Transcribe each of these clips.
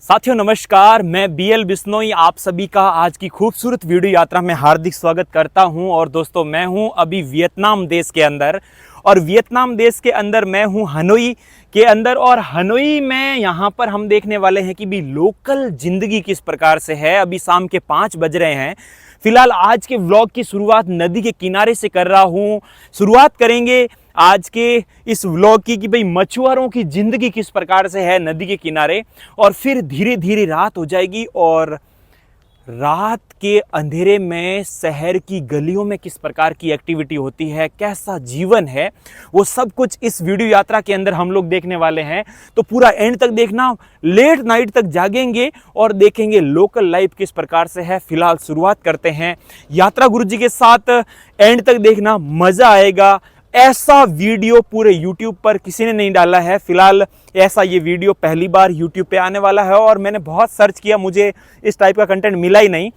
साथियों नमस्कार, मैं बीएल बिश्नोई आप सभी का आज की खूबसूरत वीडियो यात्रा में हार्दिक स्वागत करता हूं। और दोस्तों मैं हूं अभी वियतनाम देश के अंदर, और वियतनाम देश के अंदर मैं हूं हनोई के अंदर। और हनोई में यहाँ पर हम देखने वाले हैं कि भी लोकल ज़िंदगी किस प्रकार से है। अभी शाम के 5 बज रहे हैं। फिलहाल आज के व्लॉग की शुरुआत नदी के किनारे से कर रहा हूँ। शुरुआत करेंगे आज के इस व्लॉग की कि भाई मछुआरों की ज़िंदगी किस प्रकार से है नदी के किनारे, और फिर धीरे धीरे रात हो जाएगी और रात के अंधेरे में शहर की गलियों में किस प्रकार की एक्टिविटी होती है, कैसा जीवन है, वो सब कुछ इस वीडियो यात्रा के अंदर हम लोग देखने वाले हैं। तो पूरा एंड तक देखना, लेट नाइट तक जागेंगे और देखेंगे लोकल लाइफ किस प्रकार से है। फिलहाल शुरुआत करते हैं यात्रा गुरु जी के साथ। एंड तक देखना, मज़ा आएगा। ऐसा वीडियो पूरे YouTube पर किसी ने नहीं डाला है। फिलहाल ऐसा ये वीडियो पहली बार YouTube पे आने वाला है, और मैंने बहुत सर्च किया, मुझे इस टाइप का कंटेंट मिला ही नहीं।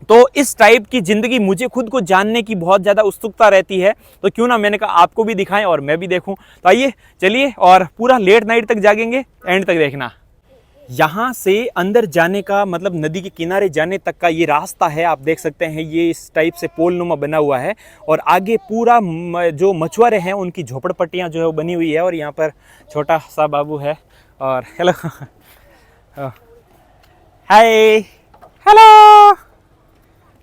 तो इस टाइप की ज़िंदगी मुझे खुद को जानने की बहुत ज़्यादा उत्सुकता रहती है, तो क्यों ना मैंने कहा आपको भी दिखाएं और मैं भी देखूं। तो आइए चलिए, और पूरा लेट नाइट तक जागेंगे, एंड तक देखना। यहाँ से अंदर जाने का मतलब नदी के किनारे जाने तक का ये रास्ता है। आप देख सकते हैं ये इस टाइप से पोल नुमा बना हुआ है, और आगे पूरा जो मछुआरे हैं उनकी झोपड़पट्टियाँ जो है वो बनी हुई है। और यहाँ पर छोटा सा बाबू है, और हेलो हाय हेलो।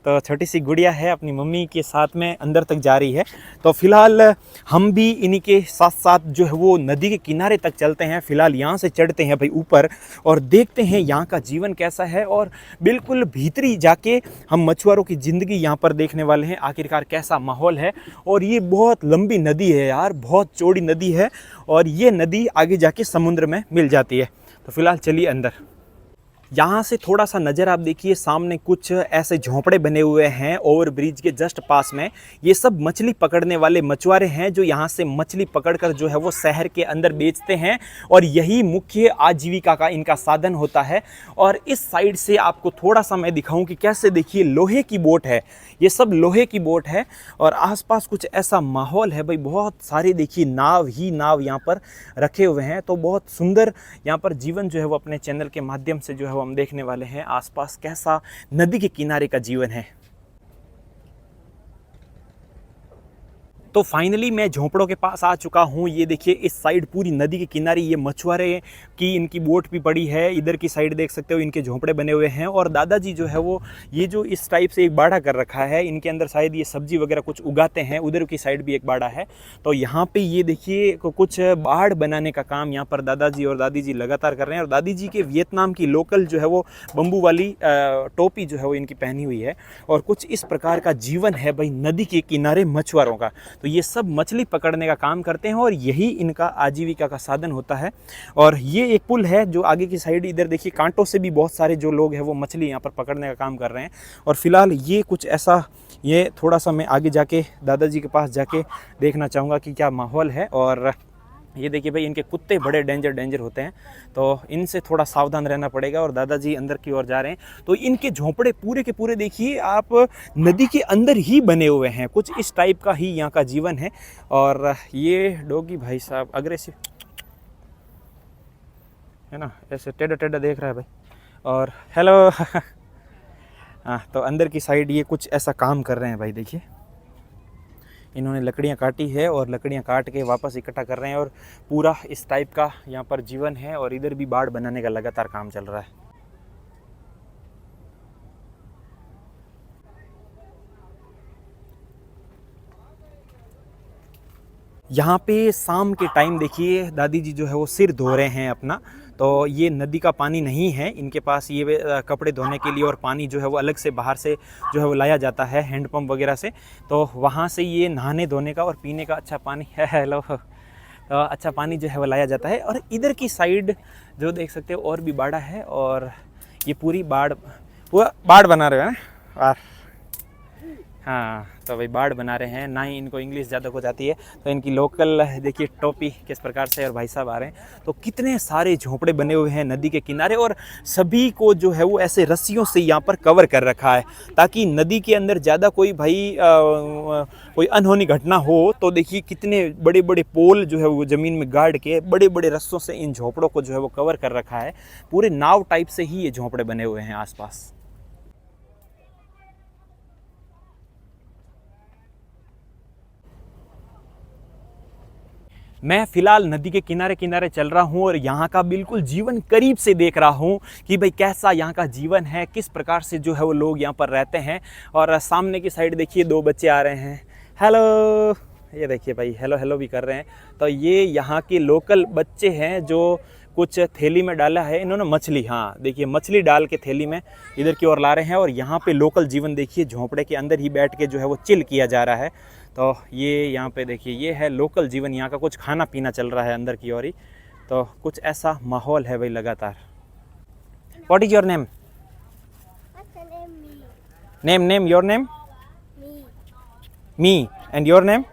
तो छोटी सी गुड़िया है अपनी मम्मी के साथ में अंदर तक जा रही है। तो फिलहाल हम भी इन्हीं के साथ साथ जो है वो नदी के किनारे तक चलते हैं। फिलहाल यहाँ से चढ़ते हैं भाई ऊपर, और देखते हैं यहाँ का जीवन कैसा है, और बिल्कुल भीतरी जाके हम मछुआरों की ज़िंदगी यहाँ पर देखने वाले हैं, आखिरकार कैसा माहौल है। और ये बहुत लंबी नदी है यार, बहुत चौड़ी नदी है, और ये नदी आगे जाके समुद्र में मिल जाती है। तो फिलहाल चलिए अंदर। यहाँ से थोड़ा सा नज़र आप देखिए, सामने कुछ ऐसे झोंपड़े बने हुए हैं ओवर ब्रिज के जस्ट पास में। ये सब मछली पकड़ने वाले मछुआरे हैं जो यहाँ से मछली पकड़कर जो है वो शहर के अंदर बेचते हैं, और यही मुख्य आजीविका का इनका साधन होता है। और इस साइड से आपको थोड़ा सा मैं दिखाऊं कि कैसे, देखिए लोहे की बोट है, ये सब लोहे की बोट है, और आसपास कुछ ऐसा माहौल है भाई, बहुत सारे देखिए नाव ही नाव यहाँ पर रखे हुए हैं। तो बहुत सुंदर यहाँ पर जीवन जो है वो अपने चैनल के माध्यम से जो है हम देखने वाले हैं, आसपास कैसा नदी के किनारे का जीवन है। तो फाइनली मैं झोंपड़ों के पास आ चुका हूँ। ये देखिए इस साइड पूरी नदी के किनारे ये मछुआरे की इनकी बोट भी पड़ी है। इधर की साइड देख सकते हो इनके झोंपड़े बने हुए हैं, और दादाजी जो है वो ये जो इस टाइप से एक बाड़ा कर रखा है, इनके अंदर शायद ये सब्जी वगैरह कुछ उगाते हैं। उधर की साइड भी एक बाड़ा है। तो यहाँ पे ये देखिए कुछ बाड़ बनाने का काम यहाँ पर दादाजी और दादी जी लगातार कर रहे हैं। और दादी जी के वियतनाम की लोकल जो है वो बम्बू वाली टोपी जो है वो इनकी पहनी हुई है। और कुछ इस प्रकार का जीवन है भाई नदी के किनारे मछुआरों का। तो ये सब मछली पकड़ने का काम करते हैं, और यही इनका आजीविका का साधन होता है। और ये एक पुल है जो आगे की साइड, इधर देखिए कांटों से भी बहुत सारे जो लोग हैं वो मछली यहाँ पर पकड़ने का काम कर रहे हैं। और फिलहाल ये कुछ ऐसा, ये थोड़ा सा मैं आगे जाके दादाजी के पास जाके देखना चाहूँगा कि क्या माहौल है। और ये देखिए भाई इनके कुत्ते बड़े डेंजर होते हैं, तो इनसे थोड़ा सावधान रहना पड़ेगा। और दादाजी अंदर की ओर जा रहे हैं। तो इनके झोंपड़े पूरे के पूरे देखिए आप नदी के अंदर ही बने हुए हैं, कुछ इस टाइप का ही यहाँ का जीवन है। और ये डॉगी भाई साहब अग्रेसिव है ना, ऐसे टेढ़ा देख रहा है भाई। और हेलो हाँ, तो अंदर की साइड ये कुछ ऐसा काम कर रहे हैं भाई। देखिए इन्होंने लकड़ियाँ काटी है, और लकड़ियाँ काट के वापस इकट्ठा कर रहे हैं, और पूरा इस टाइप का यहाँ पर जीवन है। और इधर भी बाड़ बनाने का लगातार काम चल रहा है। यहाँ पे शाम के टाइम देखिए दादी जी जो है वो सिर धो रहे हैं अपना। तो ये नदी का पानी नहीं है इनके पास, ये कपड़े धोने के लिए, और पानी जो है वो अलग से बाहर से जो है वो लाया जाता है हैंडपम्प वगैरह से। तो वहाँ से ये नहाने धोने का और पीने का अच्छा पानी है, हेलो, तो अच्छा पानी जो है वो लाया जाता है। और इधर की साइड जो देख सकते हो और भी बाड़ा है, और ये पूरी बाड़ बना रहे हैं। और हाँ, तो भाई बाड़ बना रहे हैं, ना ही इनको इंग्लिश ज़्यादा कुछ आती है, तो इनकी लोकल देखिए टोपी किस प्रकार से, और भाई साहब आ रहे हैं। तो कितने सारे झोंपड़े बने हुए हैं नदी के किनारे, और सभी को जो है वो ऐसे रस्सियों से यहाँ पर कवर कर रखा है ताकि नदी के अंदर ज़्यादा कोई भाई कोई अनहोनी घटना हो तो देखिए कितने बड़े बड़े पोल जो है वो ज़मीन में गाड़ के बड़े बड़े रस्सों से इन झोंपड़ों को जो है वो कवर कर रखा है। पूरे नाव टाइप से ही ये झोंपड़े बने हुए हैं आसपास। मैं फ़िलहाल नदी के किनारे किनारे चल रहा हूँ और यहाँ का बिल्कुल जीवन करीब से देख रहा हूँ कि भाई कैसा यहाँ का जीवन है, किस प्रकार से जो है वो लोग यहाँ पर रहते हैं। और सामने की साइड देखिए 2 बच्चे आ रहे हैं, हेलो, ये देखिए भाई हेलो हेलो भी कर रहे हैं। तो ये यहाँ के लोकल बच्चे हैं जो कुछ थैली में डाला है इन्होंने मछली, हाँ देखिए मछली डाल के थैली में इधर की ओर ला रहे हैं। और यहाँ पे लोकल जीवन देखिए, झोंपड़े के अंदर ही बैठ के जो है वो चिल किया जा रहा है। तो ये यहाँ पे देखिए ये है लोकल जीवन, यहाँ का कुछ खाना पीना चल रहा है अंदर की ओर ही। तो कुछ ऐसा माहौल है भाई लगातार। What is your name? Name your name? Me. And your name?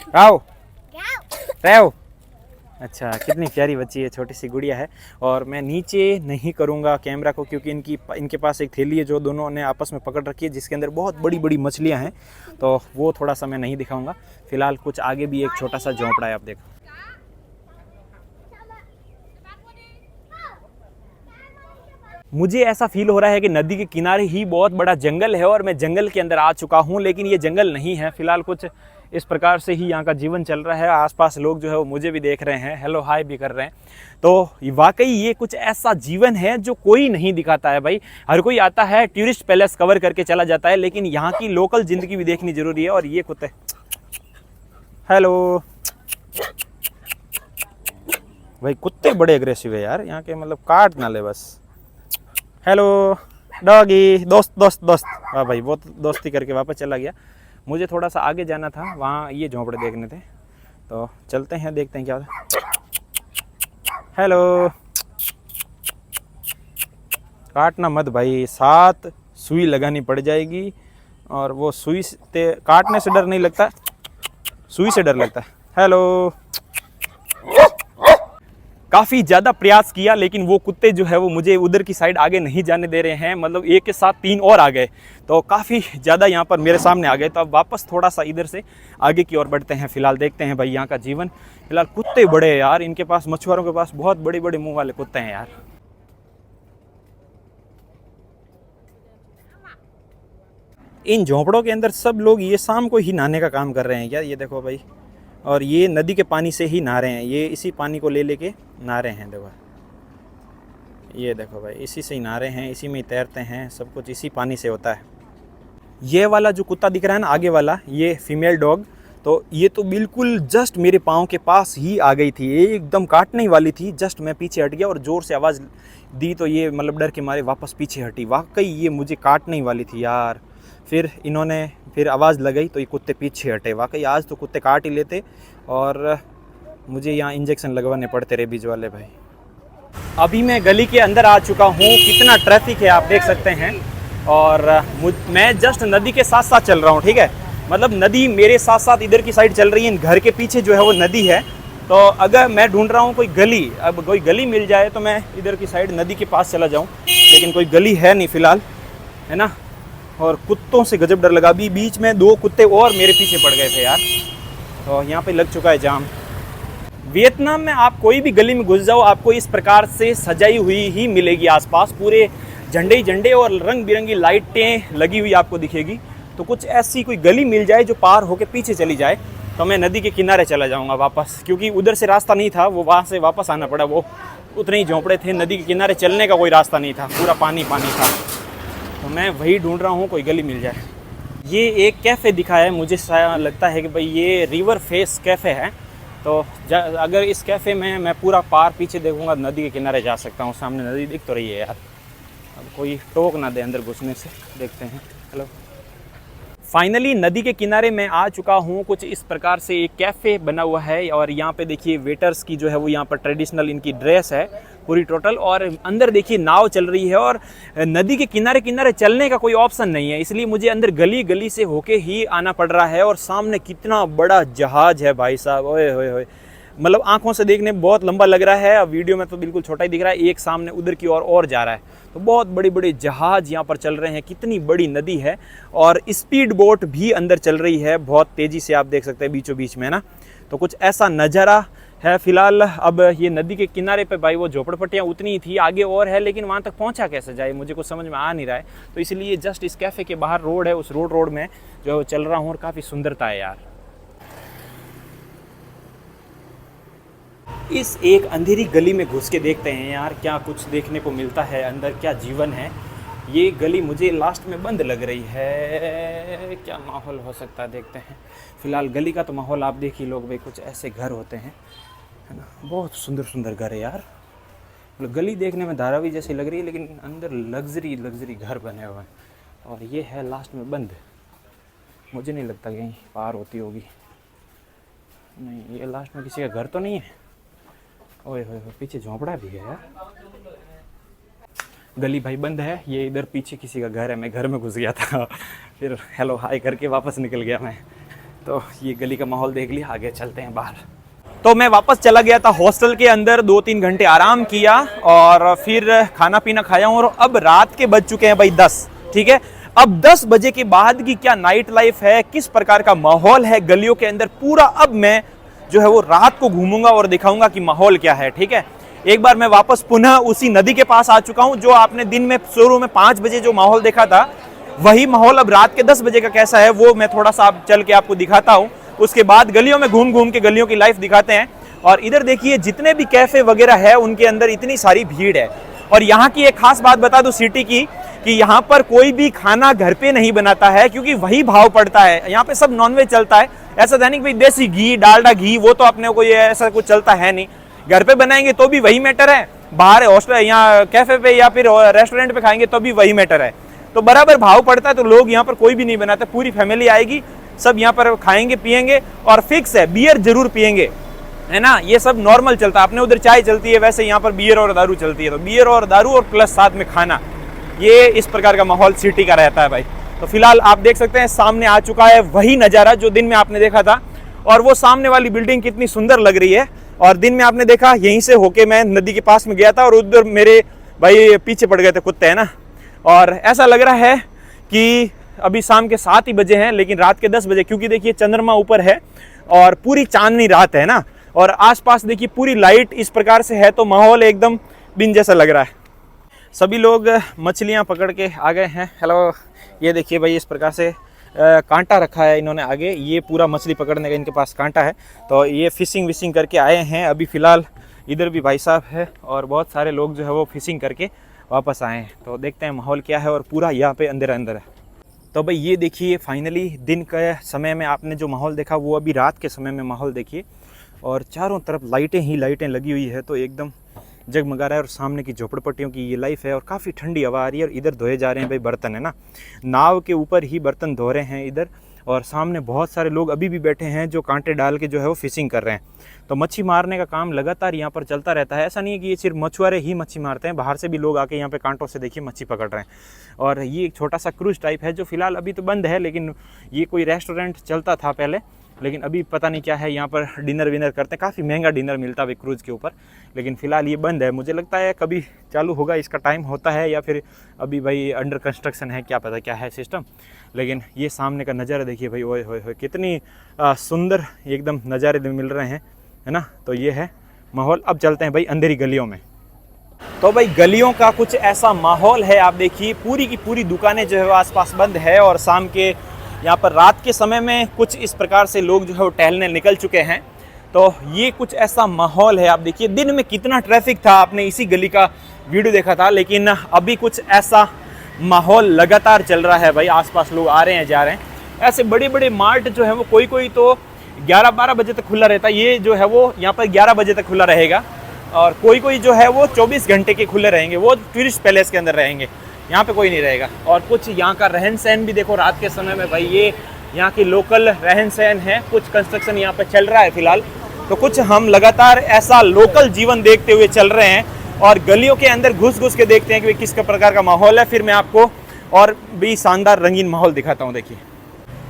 Rao. Rao. अच्छा, कितनी प्यारी बच्ची है, छोटी सी गुड़िया है। और मैं नीचे नहीं करूँगा कैमरा को क्योंकि इनके पास एक थैली है जो दोनों ने आपस में पकड़ रखी है जिसके अंदर बहुत बड़ी बड़ी मछलियाँ हैं, तो वो थोड़ा सा मैं नहीं दिखाऊंगा। फिलहाल कुछ आगे भी एक छोटा सा झोंपड़ा है, आप देखो। मुझे ऐसा फील हो रहा है कि नदी के किनारे ही बहुत बड़ा जंगल है और मैं जंगल के अंदर आ चुका हूँ, लेकिन ये जंगल नहीं है। फिलहाल कुछ इस प्रकार से ही यहाँ का जीवन चल रहा है। आसपास लोग जो है वो मुझे भी देख रहे हैं, हेलो हाय भी कर रहे हैं। तो वाकई ये कुछ ऐसा जीवन है जो कोई नहीं दिखाता है भाई। हर कोई आता है टूरिस्ट पैलेस कवर करके चला जाता है, लेकिन यहाँ की लोकल ज़िंदगी भी देखनी ज़रूरी है। और ये कुत्ते, हेलो भाई, कुत्ते बड़े अग्रेसिव है यार यहाँ के, मतलब काट ना ले बस। हेलो डॉगी, दोस्त दोस्त दोस्त। वाह भाई, वो दोस्ती करके वापस चला गया। मुझे थोड़ा सा आगे जाना था, वहाँ ये झोंपड़े देखने थे, तो चलते हैं देखते हैं क्या होता है। हेलो, काटना मत भाई, 7 सुई लगानी पड़ जाएगी। और वो सुई से काटने से डर नहीं लगता, सुई से डर लगता है। हेलो, काफ़ी ज़्यादा प्रयास किया लेकिन वो कुत्ते जो है वो मुझे उधर की साइड आगे नहीं जाने दे रहे हैं। मतलब एक के साथ 3 और आ गए, तो काफ़ी ज़्यादा यहाँ पर मेरे सामने आ गए। तो अब वापस थोड़ा सा इधर से आगे की ओर बढ़ते हैं। फिलहाल देखते हैं भाई यहाँ का जीवन। फिलहाल कुत्ते बड़े हैं यार इनके पास, मछुआरों के पास बहुत बड़े बड़े मुँह वाले कुत्ते हैं यार। इन झोंपड़ों के अंदर सब लोग ये शाम को ही नहाने का काम कर रहे हैं क्या? ये देखो भाई, और ये नदी के पानी से ही नहा रहे हैं, ये इसी पानी को ले लेके नहा रहे हैं। देखो ये देखो भाई, इसी से ही नहा रहे हैं, इसी में ही तैरते हैं, सब कुछ इसी पानी से होता है। ये वाला जो कुत्ता दिख रहा है ना आगे वाला, ये फीमेल डॉग, तो ये तो बिल्कुल जस्ट मेरे पाँव के पास ही आ गई थी, ये एकदम काटने ही वाली थी। जस्ट मैं पीछे हट गया और ज़ोर से आवाज़ दी तो ये मतलब डर के मारे वापस पीछे हटी। वाकई ये मुझे काटने ही वाली थी यार। फिर इन्होंने फिर आवाज़ लगाई तो ये कुत्ते पीछे हटे। वाकई आज तो कुत्ते काट ही लेते और मुझे यहाँ इंजेक्शन लगवाने पड़ते रेबीज वाले भाई। अभी मैं गली के अंदर आ चुका हूँ, कितना ट्रैफिक है आप देख सकते हैं। और मैं जस्ट नदी के साथ साथ चल रहा हूँ, ठीक है, मतलब नदी मेरे साथ साथ इधर की साइड चल रही है। घर के पीछे जो है वो नदी है, तो अगर मैं ढूंढ रहा हूँ कोई गली, अब कोई गली मिल जाए तो मैं इधर की साइड नदी के पास चला जाऊँ, लेकिन कोई गली है नहीं फ़िलहाल, है ना। और कुत्तों से गजब डर लगा। अभी बीच में 2 कुत्ते और मेरे पीछे पड़ गए थे यार। तो यहाँ पे लग चुका है जाम। वियतनाम में आप कोई भी गली में घुस जाओ, आपको इस प्रकार से सजाई हुई ही मिलेगी। आसपास पूरे झंडे ही झंडे और रंग बिरंगी लाइटें लगी हुई आपको दिखेगी। तो कुछ ऐसी कोई गली मिल जाए जो पार होके पीछे चली जाए तो मैं नदी के किनारे चला जाऊँगा वापस, क्योंकि उधर से रास्ता नहीं था, वो वहाँ से वापस आना पड़ा। वो उतने ही झोंपड़े थे, नदी के किनारे चलने का कोई रास्ता नहीं था, पूरा पानी पानी था। तो मैं वही ढूंढ रहा हूँ कोई गली मिल जाए। ये एक कैफ़े दिखा है, मुझे लगता है कि भाई ये रिवर फेस कैफ़े है। तो अगर इस कैफ़े में मैं पूरा पार पीछे देखूंगा नदी के किनारे जा सकता हूँ। सामने नदी दिख तो रही है यार, अब कोई टोक ना दे अंदर घुसने से। देखते हैं। हेलो, फाइनली नदी के किनारे मैं आ चुका हूँ। कुछ इस प्रकार से एक कैफ़े बना हुआ है और यहाँ पे देखिए वेटर्स की जो है वो यहाँ पर ट्रेडिशनल इनकी ड्रेस है। पूरी टोटल। और अंदर देखिए नाव चल रही है और नदी के किनारे किनारे चलने का कोई ऑप्शन नहीं है, इसलिए मुझे अंदर गली गली से होके ही आना पड़ रहा है। और सामने कितना बड़ा जहाज है भाई साहब, ओए होए होए, मतलब आंखों से देखने में बहुत लंबा लग रहा है, अब वीडियो में तो बिल्कुल छोटा ही दिख रहा है। एक सामने उधर की ओर और जा रहा है, तो बहुत बड़े बड़े जहाज यहाँ पर चल रहे हैं। कितनी बड़ी नदी है और स्पीड बोट भी अंदर चल रही है बहुत तेज़ी से, आप देख सकते हैं बीचों बीच में ना। तो कुछ ऐसा नज़ारा है फिलहाल। अब ये नदी के किनारे पे भाई वो झोपड़पट्टियाँ उतनी ही थी, आगे और है, लेकिन वहाँ तक पहुँचा कैसे जाए मुझे कुछ समझ में आ नहीं रहा है। तो इसलिए जस्ट इस कैफ़े के बाहर रोड है, उस रोड में जो है चल रहा हूँ और काफ़ी सुंदरता है यार। इस एक अंधेरी गली में घुस के देखते हैं यार क्या कुछ देखने को मिलता है, अंदर क्या जीवन है। ये गली मुझे लास्ट में बंद लग रही है, क्या माहौल हो सकता है देखते हैं। फिलहाल गली का तो माहौल आप देख ही लोग भाई, कुछ ऐसे घर होते हैं है ना, बहुत सुंदर सुंदर घर है यार। मतलब गली देखने में धारावी जैसी लग रही है, लेकिन अंदर लग्जरी घर बने हुए हैं। और ये है लास्ट में बंद, मुझे नहीं लगता कहीं पार होती होगी। नहीं, ये लास्ट में किसी का घर तो नहीं है। ओए होए, पीछे झोंपड़ा भी है यार। गली भाई बंद है, ये इधर पीछे किसी का घर है। मैं घर में घुस गया था, फिर हेलो हाय करके वापस निकल गया मैं। तो ये गली का माहौल देख लिया, आगे चलते हैं बाहर। तो मैं वापस चला गया था हॉस्टल के अंदर, 2-3 घंटे आराम किया और फिर खाना पीना खाया हूँ। और अब रात के बज चुके हैं भाई 10, ठीक है। अब 10 बजे के बाद की क्या नाइट लाइफ है, किस प्रकार का माहौल है गलियों के अंदर, पूरा अब मैं जो है वो रात को घूमूंगा और दिखाऊंगा कि माहौल क्या है, ठीक है। एक बार मैं वापस पुनः उसी नदी के पास आ चुका हूं, जो आपने दिन में शुरू में 5 बजे जो माहौल देखा था, वही माहौल अब रात के 10 बजे का कैसा है वो मैं थोड़ा सा चल के आपको दिखाता हूं। उसके बाद गलियों में घूम घूम के गलियों की लाइफ दिखाते हैं। और इधर देखिए जितने भी कैफे वगैरह है उनके अंदर इतनी सारी भीड़ है। और यहाँ की एक खास बात बता दूं सिटी की, कि यहाँ पर कोई भी खाना घर पे नहीं बनाता है, क्योंकि वही भाव पड़ता है। यहाँ पे सब नॉनवेज चलता है, ऐसा था नहीं कि भाई देसी घी डालडा घी वो तो अपने को ये ऐसा कुछ चलता है नहीं। घर पे बनाएंगे तो भी वही मैटर है, बाहर हॉस्टल यहाँ कैफे पे या फिर रेस्टोरेंट पे खाएंगे तो भी वही मैटर है। तो बराबर भाव पड़ता है, तो लोग यहाँ पर कोई भी नहीं बनाते, पूरी फैमिली आएगी, सब यहाँ पर खाएंगे पियेंगे। और फिक्स है बियर जरूर पियेंगे, है ना, ये सब नॉर्मल चलता है। अपने उधर चाय चलती है, वैसे यहाँ पर बियर और दारू चलती है। तो बियर और दारू और प्लस साथ में खाना, ये इस प्रकार का माहौल सिटी का रहता है भाई। तो फिलहाल आप देख सकते हैं सामने आ चुका है वही नज़ारा जो दिन में आपने देखा था। और वो सामने वाली बिल्डिंग कितनी सुंदर लग रही है। और दिन में आपने देखा यहीं से होके मैं नदी के पास में गया था और उधर मेरे भाई पीछे पड़ गए थे कुत्ते, है ना। और ऐसा लग रहा है कि अभी शाम के 7 ही बजे हैं, लेकिन रात के 10 बजे, क्योंकि देखिए चंद्रमा ऊपर है और पूरी चांदनी रात है ना। और आसपास देखिए पूरी लाइट इस प्रकार से है, तो माहौल एकदम बिन जैसा लग रहा है। सभी लोग मछलियां पकड़ के आ गए हैं। हेलो, ये देखिए भाई इस प्रकार से कांटा रखा है इन्होंने आगे, ये पूरा मछली पकड़ने का इनके पास कांटा है। तो ये फिशिंग विशिंग करके आए हैं। अभी फ़िलहाल इधर भी भाई साहब है और बहुत सारे लोग जो है वो फिशिंग करके वापस आए हैं। तो देखते हैं माहौल क्या है। और पूरा यहाँ पे अंदर अंदर है। तो भाई ये देखिए फाइनली दिन के समय में आपने जो माहौल देखा वो अभी रात के समय में माहौल देखिए। और चारों तरफ लाइटें ही लाइटें लगी हुई है, तो एकदम जगमगा रहा है। और सामने की झोपड़पट्टियों की ये लाइफ है और काफ़ी ठंडी हवा आ रही है। और इधर धोए जा रहे हैं भाई बर्तन, है ना, नाव के ऊपर ही बर्तन धो रहे हैं इधर। और सामने बहुत सारे लोग अभी भी बैठे हैं जो कांटे डाल के जो है वो फिशिंग कर रहे हैं। तो मच्छी मारने का काम लगातार यहाँ पर चलता रहता है। ऐसा नहीं है कि ये सिर्फ मछुआरे ही मच्छी मारते हैं, बाहर से भी लोग आके यहाँ पे कांटों से देखिए मच्छी पकड़ रहे हैं। और ये एक छोटा सा क्रूज टाइप है जो फिलहाल अभी तो बंद है, लेकिन ये कोई रेस्टोरेंट चलता था पहले, लेकिन अभी पता नहीं क्या है। यहाँ पर डिनर विनर करते हैं, काफ़ी महंगा डिनर मिलता है क्रूज़ के ऊपर, लेकिन फ़िलहाल ये बंद है। मुझे लगता है कभी चालू होगा, इसका टाइम होता है या फिर अभी भाई अंडर कंस्ट्रक्शन है, क्या पता क्या है सिस्टम। लेकिन ये सामने का नज़ारा देखिए भाई, ओए होए होए कितनी सुंदर एकदम नज़ारे मिल रहे हैं, है ना। तो ये है माहौल। अब चलते हैं भाई अंधेरी गलियों में। तो भाई गलियों का कुछ ऐसा माहौल है, आप देखिए पूरी की पूरी दुकानें जो है आसपास बंद है। और शाम के यहाँ पर रात के समय में कुछ इस प्रकार से लोग जो है वो टहलने निकल चुके हैं। तो ये कुछ ऐसा माहौल है। आप देखिए दिन में कितना ट्रैफिक था, आपने इसी गली का वीडियो देखा था, लेकिन अभी कुछ ऐसा माहौल लगातार चल रहा है भाई। आसपास लोग आ रहे हैं जा रहे हैं। ऐसे बड़े बड़े मार्ट जो है वो कोई तो 11-12 बजे तक खुला रहता है। ये जो है वो यहाँ पर 11 बजे तक खुला रहेगा। और कोई जो है वो 24 घंटे के खुले रहेंगे, वो टूरिस्ट पैलेस के अंदर रहेंगे, यहाँ पे कोई नहीं रहेगा। और कुछ यहाँ का रहन सहन भी देखो रात के समय में भाई, ये यहाँ की लोकल रहन सहन है। कुछ कंस्ट्रक्शन यहाँ पे चल रहा है फिलहाल, तो कुछ हम लगातार ऐसा लोकल जीवन देखते हुए चल रहे हैं। और गलियों के अंदर घुस घुस के देखते हैं कि किस प्रकार का माहौल है। फिर मैं आपको और भी शानदार रंगीन माहौल दिखाता हूँ। देखिए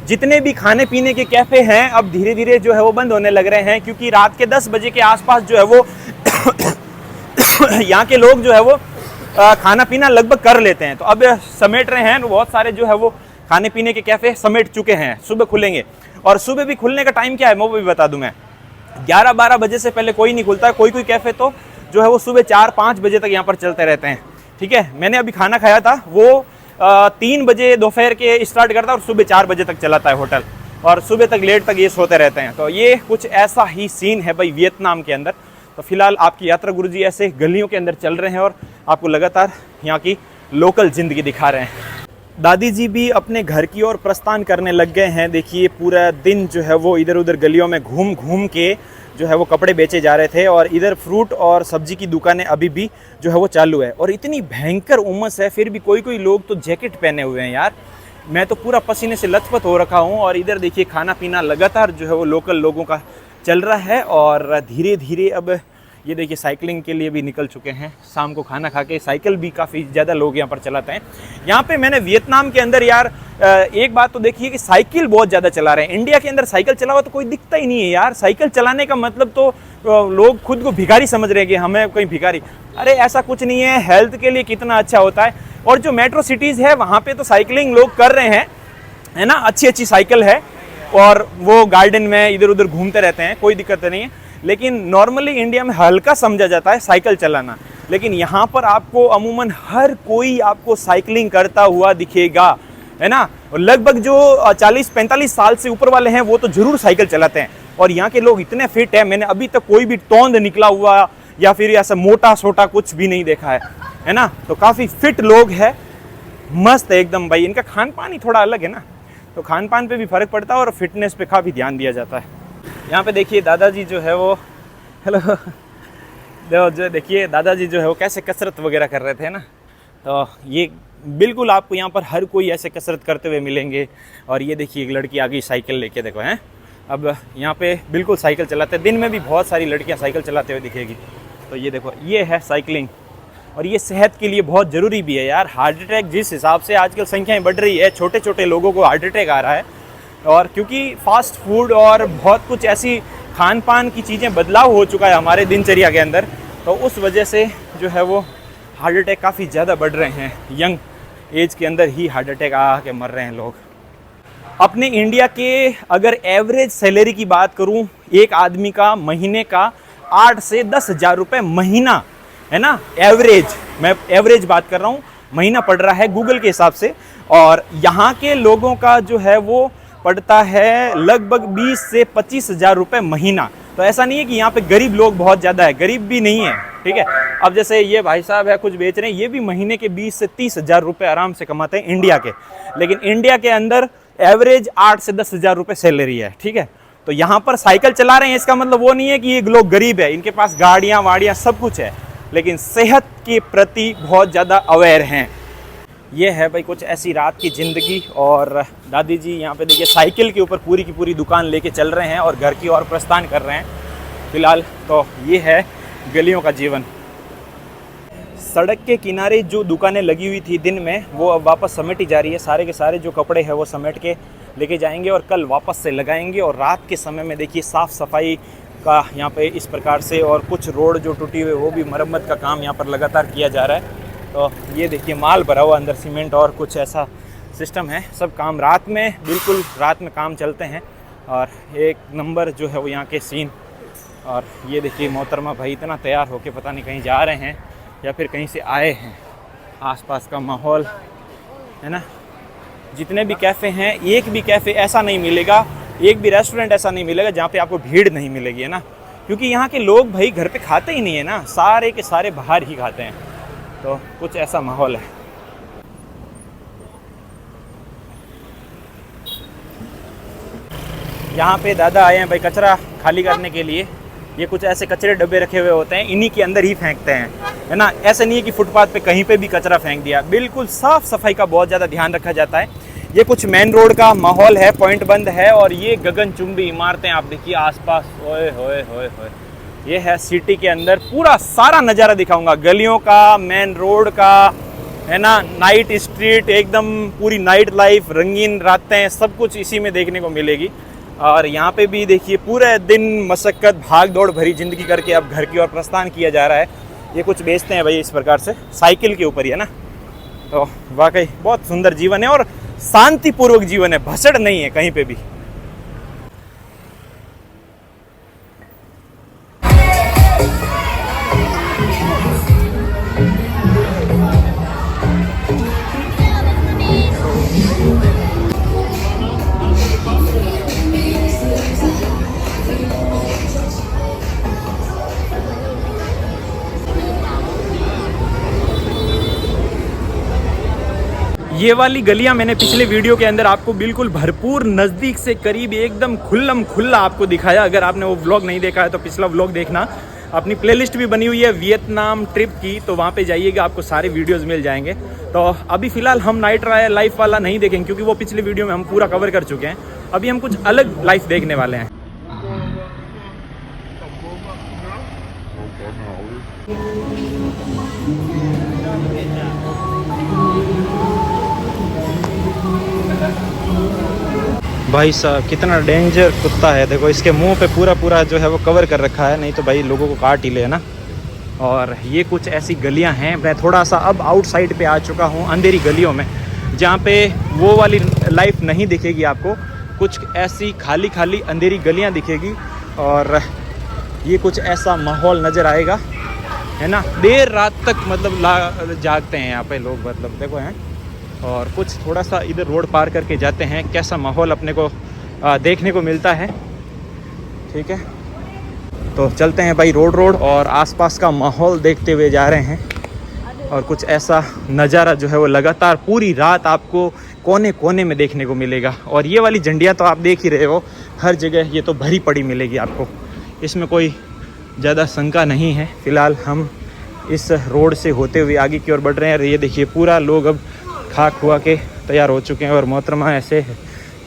जितने भी खाने पीने के कैफ़े हैं अब धीरे धीरे जो है वो बंद होने लग रहे हैं, क्योंकि रात के 10 बजे के आसपास जो है वो यहाँ के लोग जो है वो खाना पीना लगभग कर लेते हैं। तो अब समेट रहे हैं, बहुत सारे जो है वो खाने पीने के कैफ़े समेट चुके हैं। सुबह खुलेंगे, और सुबह भी खुलने का टाइम क्या है वो भी बता दूं मैं, 11-12 बजे से पहले कोई नहीं खुलता है। कोई कोई कैफ़े तो जो है वो सुबह 4-5 बजे तक यहाँ पर चलते रहते हैं। ठीक है, मैंने अभी खाना खाया था, वो 3 बजे दोपहर के स्टार्ट करता है और सुबह 4 बजे तक चलाता है होटल, और सुबह तक लेट तक ये सोते रहते हैं। तो ये कुछ ऐसा ही सीन है भाई वियतनाम के अंदर। तो फिलहाल आपकी यात्रा गुरुजी ऐसे गलियों के अंदर चल रहे हैं और आपको लगातार यहाँ की लोकल ज़िंदगी दिखा रहे हैं। दादी जी भी अपने घर की ओर प्रस्थान करने लग गए हैं। देखिए पूरा दिन जो है वो इधर उधर गलियों में घूम घूम के जो है वो कपड़े बेचे जा रहे थे, और इधर फ्रूट और सब्जी की दुकानें अभी भी जो है वो चालू है। और इतनी भयंकर उमस है, फिर भी कोई कोई लोग तो जैकेट पहने हुए हैं यार। मैं तो पूरा पसीने से लथपथ हो रखा हूँ। और इधर देखिए खाना पीना लगातार जो है वो लोकल लोगों का चल रहा है, और धीरे धीरे अब ये देखिए साइकिलिंग के लिए भी निकल चुके हैं। शाम को खाना खा के साइकिल भी काफ़ी ज़्यादा लोग यहाँ पर चलाते हैं। यहाँ पे मैंने वियतनाम के अंदर यार एक बात तो देखिए कि साइकिल बहुत ज़्यादा चला रहे हैं। इंडिया के अंदर साइकिल चला हुआ तो कोई दिखता ही नहीं है यार। साइकिल चलाने का मतलब तो लोग खुद को भिखारी समझ रहे हैं कि हमें कोई भिखारी, अरे ऐसा कुछ नहीं है। हेल्थ के लिए कितना अच्छा होता है। और जो मेट्रो सिटीज़ है वहाँ पर तो साइकिलिंग लोग कर रहे हैं, है ना, अच्छी अच्छी साइकिल है, और वो गार्डन में इधर उधर घूमते रहते हैं, कोई दिक्कत नहीं है। लेकिन नॉर्मली इंडिया में हल्का समझा जाता है साइकिल चलाना, लेकिन यहाँ पर आपको अमूमन हर कोई आपको साइकिलिंग करता हुआ दिखेगा, है ना। और लगभग जो 40-45 साल से ऊपर वाले हैं वो तो जरूर साइकिल चलाते हैं। और यहाँ के लोग इतने फिट हैं, मैंने अभी तक कोई भी तौंद निकला हुआ या फिर ऐसा मोटा सोटा कुछ भी नहीं देखा है ना। तो काफ़ी फिट लोग हैं, मस्त है एकदम भाई। इनका खान पान ही थोड़ा अलग है ना, तो खान पान पे भी फ़र्क पड़ता है और फिटनेस पे काफ़ी ध्यान दिया जाता है। यहाँ पे देखिए दादाजी जो है वो, हेलो, जो देखिए दादाजी जो है वो कैसे कसरत वगैरह कर रहे थे ना। तो ये बिल्कुल आपको यहाँ पर हर कोई ऐसे कसरत करते हुए मिलेंगे। और ये देखिए एक लड़की आ गई साइकिल लेके, देखो हैं। अब यहाँ पे बिल्कुल साइकिल चलाते हैं, दिन में भी बहुत सारी लड़कियाँ साइकिल चलाते हुए दिखेगी। तो ये देखो, ये है साइकिलिंग, और ये सेहत के लिए बहुत ज़रूरी भी है यार। हार्ट अटैक जिस हिसाब से आजकल संख्याएँ बढ़ रही है, छोटे छोटे लोगों को हार्ट अटैक आ रहा है, और क्योंकि फास्ट फूड और बहुत कुछ ऐसी खान पान की चीज़ें बदलाव हो चुका है हमारे दिनचर्या के अंदर, तो उस वजह से जो है वो हार्ट अटैक काफ़ी ज़्यादा बढ़ रहे हैं। यंग एज के अंदर ही हार्ट अटैक आ के मर रहे हैं लोग। अपने इंडिया के अगर एवरेज सैलरी की बात करूं, एक आदमी का महीने का 8 से 10 हज़ार रुपये महीना, है ना, एवरेज, मैं एवरेज बात कर रहा हूं, महीना पड़ रहा है गूगल के हिसाब से। और यहाँ के लोगों का जो है वो पड़ता है लगभग 20 से 25 हज़ार रुपये महीना। तो ऐसा नहीं है कि यहाँ पे गरीब लोग बहुत ज़्यादा है, गरीब भी नहीं है, ठीक है। अब जैसे ये भाई साहब है कुछ बेच रहे हैं, ये भी महीने के 20 से 30 हज़ार रुपये आराम से कमाते हैं इंडिया के। लेकिन इंडिया के अंदर एवरेज 8 से 10 हज़ार रुपये सैलरी है, ठीक है। तो यहाँ पर साइकिल चला रहे हैं, इसका मतलब वो नहीं है कि ये लोग गरीब है, इनके पास गाड़ियाँ वाड़ियाँ सब कुछ है, लेकिन सेहत के प्रति बहुत ज़्यादा अवेयर हैं। ये है भाई कुछ ऐसी रात की ज़िंदगी। और दादी जी यहाँ पे देखिए साइकिल के ऊपर पूरी की पूरी दुकान लेके चल रहे हैं और घर की ओर प्रस्थान कर रहे हैं फिलहाल। तो ये है गलियों का जीवन। सड़क के किनारे जो दुकानें लगी हुई थी दिन में, वो अब वापस समेटी जा रही है। सारे के सारे जो कपड़े हैं वो समेट के लेके जाएंगे और कल वापस से लगाएंगे। और रात के समय में देखिए साफ़ सफाई का यहाँ पे इस प्रकार से, और कुछ रोड जो टूटी हुई वो भी मरम्मत का काम यहाँ पर लगातार किया जा रहा है। तो ये देखिए माल भरा हुआ अंदर, सीमेंट और कुछ ऐसा सिस्टम है। सब काम रात में, बिल्कुल रात में काम चलते हैं। और एक नंबर जो है वो यहाँ के सीन। और ये देखिए मोहतरमा भाई इतना तैयार होके पता नहीं कहीं जा रहे हैं या फिर कहीं से आए हैं। आसपास का माहौल है ना, जितने भी कैफ़े हैं, एक भी कैफ़े ऐसा नहीं मिलेगा, एक भी रेस्टोरेंट ऐसा नहीं मिलेगा जहाँ पे आपको भीड़ नहीं मिलेगी, है ना। क्योंकि यहाँ के लोग भाई घर पे खाते ही नहीं है ना, सारे के सारे बाहर ही खाते हैं। तो कुछ ऐसा माहौल है। यहाँ पे दादा आए हैं भाई कचरा खाली करने के लिए। ये कुछ ऐसे कचरे डब्बे रखे हुए होते हैं, इन्हीं के अंदर ही फेंकते हैं, है ना। ऐसे नहीं है कि फुटपाथ पे कहीं पे भी कचरा फेंक दिया, बिल्कुल साफ़ सफाई का बहुत ज़्यादा ध्यान रखा जाता है। ये कुछ मेन रोड का माहौल है, पॉइंट बंद है। और ये गगनचुंबी इमारतें आप देखिए आसपास, ओए होए होए होए, ये है सिटी के अंदर, पूरा सारा नज़ारा दिखाऊंगा, गलियों का, मेन रोड का, है ना, नाइट स्ट्रीट, एकदम पूरी नाइट लाइफ, रंगीन रातें, सब कुछ इसी में देखने को मिलेगी। और यहाँ पे भी देखिए पूरे दिन मशक्क़त भाग दौड़ भरी ज़िंदगी करके अब घर की ओर प्रस्थान किया जा रहा है। ये कुछ बेचते हैं भाई इस प्रकार से, साइकिल के ऊपर ही है ना। तो वाकई बहुत सुंदर जीवन है और शांतिपूर्वक जीवन है, भसड़ नहीं है कहीं पे भी। ये वाली गलियां मैंने पिछले वीडियो के अंदर आपको बिल्कुल भरपूर नज़दीक से करीब एकदम खुल्लम खुल्ला आपको दिखाया। अगर आपने वो व्लॉग नहीं देखा है तो पिछला व्लॉग देखना। अपनी प्लेलिस्ट भी बनी हुई है वियतनाम ट्रिप की, तो वहाँ पे जाइएगा, आपको सारे वीडियोस मिल जाएंगे। तो अभी फ़िलहाल हम नाइट लाइफ वाला नहीं देखेंगे क्योंकि वो पिछले वीडियो में हम पूरा कवर कर चुके हैं। अभी हम कुछ अलग लाइफ देखने वाले हैं। भाई साहब कितना डेंजर कुत्ता है, देखो इसके मुंह पे पूरा जो है वो कवर कर रखा है, नहीं तो भाई लोगों को काट ही ले ना। और ये कुछ ऐसी गलियां हैं, मैं थोड़ा सा अब आउटसाइड पे आ चुका हूँ, अंधेरी गलियों में, जहाँ पे वो वाली लाइफ नहीं दिखेगी आपको। कुछ ऐसी खाली अंधेरी गलियाँ दिखेगी और ये कुछ ऐसा माहौल नज़र आएगा, है ना। देर रात तक मतलब जागते हैं यहाँ पे लोग, मतलब देखो हैं। और कुछ थोड़ा सा इधर रोड पार करके जाते हैं, कैसा माहौल अपने को देखने को मिलता है। ठीक है, तो चलते हैं भाई रोड और आसपास का माहौल देखते हुए जा रहे हैं। और कुछ ऐसा नज़ारा जो है वो लगातार पूरी रात आपको कोने कोने में देखने को मिलेगा। और ये वाली झंडियाँ तो आप देख ही रहे हो हर जगह, ये तो भरी पड़ी मिलेगी आपको, इसमें कोई ज़्यादा शंका नहीं है। फ़िलहाल हम इस रोड से होते हुए आगे की ओर बढ़ रहे हैं। और ये देखिए पूरा लोग अब खा खुआ के तैयार हो चुके हैं और मोहतरमा ऐसे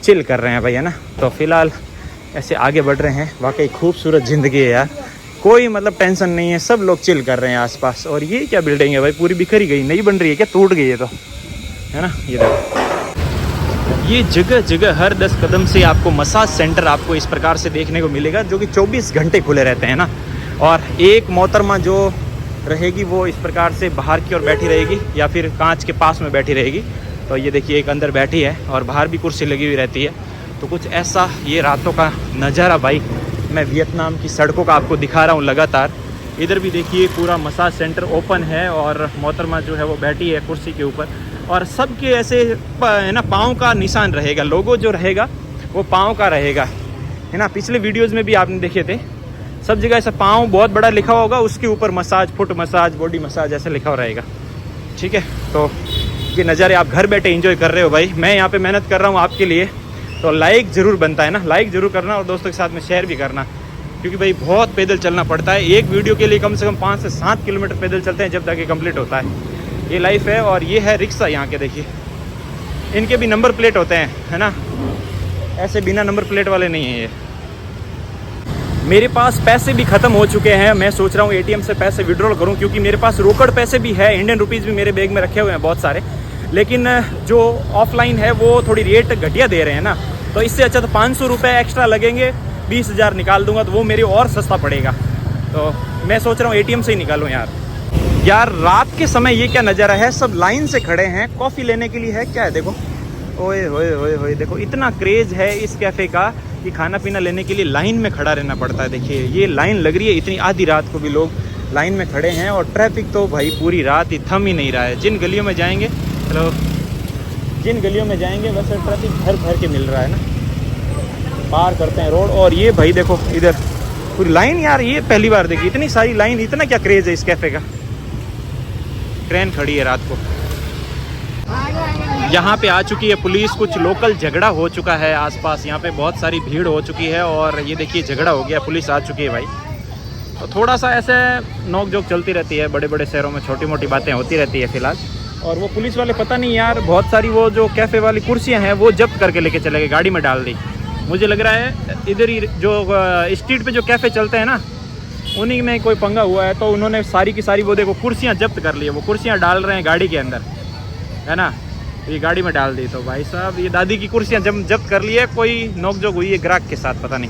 चिल कर रहे हैं भाई, है ना। तो फ़िलहाल ऐसे आगे बढ़ रहे हैं। वाकई खूबसूरत ज़िंदगी है यार, कोई मतलब टेंशन नहीं है, सब लोग चिल कर रहे हैं आसपास। और ये क्या बिल्डिंग है भाई, पूरी बिखरी गई, नहीं बन रही है क्या, टूट गई है तो, है ना। ये देखो, ये जगह जगह हर 10 कदम से आपको मसाज सेंटर आपको इस प्रकार से देखने को मिलेगा, जो कि 24 घंटे खुले रहते हैं ना। और एक मोहतरमा जो रहेगी वो इस प्रकार से बाहर की ओर बैठी रहेगी या फिर कांच के पास में बैठी रहेगी। तो ये देखिए एक अंदर बैठी है और बाहर भी कुर्सी लगी हुई रहती है। तो कुछ ऐसा ये रातों का नज़ारा भाई, मैं वियतनाम की सड़कों का आपको दिखा रहा हूँ लगातार। इधर भी देखिए पूरा मसाज सेंटर ओपन है और मोहतरमा जो है वो बैठी है कुर्सी के ऊपर। और सबके ऐसे है ना पाँव का निशान रहेगा, लोगो जो रहेगा वो पाँव का रहेगा, है ना। पिछले वीडियोज़ में भी आपने देखे थे, सब जगह ऐसा पाँव बहुत बड़ा लिखा होगा, उसके ऊपर massage, foot massage, body massage ऐसे लिखा हुआ रहेगा। ठीक है, तो ये नज़ारे आप घर बैठे एंजॉय कर रहे हो भाई। मैं यहाँ पे मेहनत कर रहा हूँ आपके लिए, तो लाइक ज़रूर बनता है ना, लाइक ज़रूर करना और दोस्तों के साथ में शेयर भी करना, क्योंकि भाई बहुत पैदल चलना पड़ता है। एक वीडियो के लिए कम से कम 5 से 7 किलोमीटर पैदल चलते हैं जब तक ये कंप्लीट होता है। ये लाइफ है। और ये है रिक्शा यहाँ के, देखिए इनके भी नंबर प्लेट होते हैं, है ना, ऐसे बिना नंबर प्लेट वाले नहीं हैं ये। मेरे पास पैसे भी ख़त्म हो चुके हैं, मैं सोच रहा हूँ एटीएम से पैसे विड्रॉल करूँ, क्योंकि मेरे पास रोकड़ पैसे भी है, इंडियन रुपीज़ भी मेरे बैग में रखे हुए हैं बहुत सारे। लेकिन जो ऑफलाइन है वो थोड़ी रेट घटिया दे रहे हैं ना, तो इससे अच्छा तो 500 रुपये एक्स्ट्रा लगेंगे, 20,000 निकाल दूंगा तो वो मेरे और सस्ता पड़ेगा। तो मैं सोच रहा हूँ एटीएम से ही निकालूँ यार। रात के समय ये क्या नज़ारा है, सब लाइन से खड़े हैं, कॉफ़ी लेने के लिए है क्या है, देखो ओए होए होए होए, देखो इतना क्रेज़ है इस कैफ़े का कि खाना पीना लेने के लिए लाइन में खड़ा रहना पड़ता है। देखिए ये लाइन लग रही है, इतनी आधी रात को भी लोग लाइन में खड़े हैं। और ट्रैफिक तो भाई पूरी रात ही थम ही नहीं रहा है। जिन गलियों में जाएंगे, चलो जिन गलियों में जाएंगे बस ट्रैफिक भर के मिल रहा है ना। पार करते हैं रोड और ये भाई देखो इधर पूरी लाइन, यार ये पहली बार देखी इतनी सारी लाइन, इतना क्या क्रेज़ है इस कैफ़े का। ट्रेन खड़ी है रात को, यहाँ पे आ चुकी है पुलिस, कुछ लोकल झगड़ा हो चुका है आसपास, यहाँ पे बहुत सारी भीड़ हो चुकी है और ये देखिए झगड़ा हो गया, पुलिस आ चुकी है भाई। तो थोड़ा सा ऐसे नोक झोंक चलती रहती है, बड़े बड़े शहरों में छोटी मोटी बातें होती रहती है फ़िलहाल। और वो पुलिस वाले पता नहीं यार, बहुत सारी वो जो कैफ़े वाली कुर्सियाँ हैं वो जब्त करके लेके चले गए, गाड़ी में डाल दी। मुझे लग रहा है इधर ही जो स्ट्रीट पे जो कैफ़े चलते हैं ना, उन्हीं में कोई पंगा हुआ है, तो उन्होंने सारी की सारी वो देखो कुर्सियाँ जब्त कर ली है, वो कुर्सियाँ डाल रहे हैं गाड़ी के अंदर, है ना। ये गाड़ी में डाल दी। तो भाई साहब ये दादी की कुर्सियाँ जब्त कर ली है, कोई नोकझोंक हुई है ग्राहक के साथ, पता नहीं।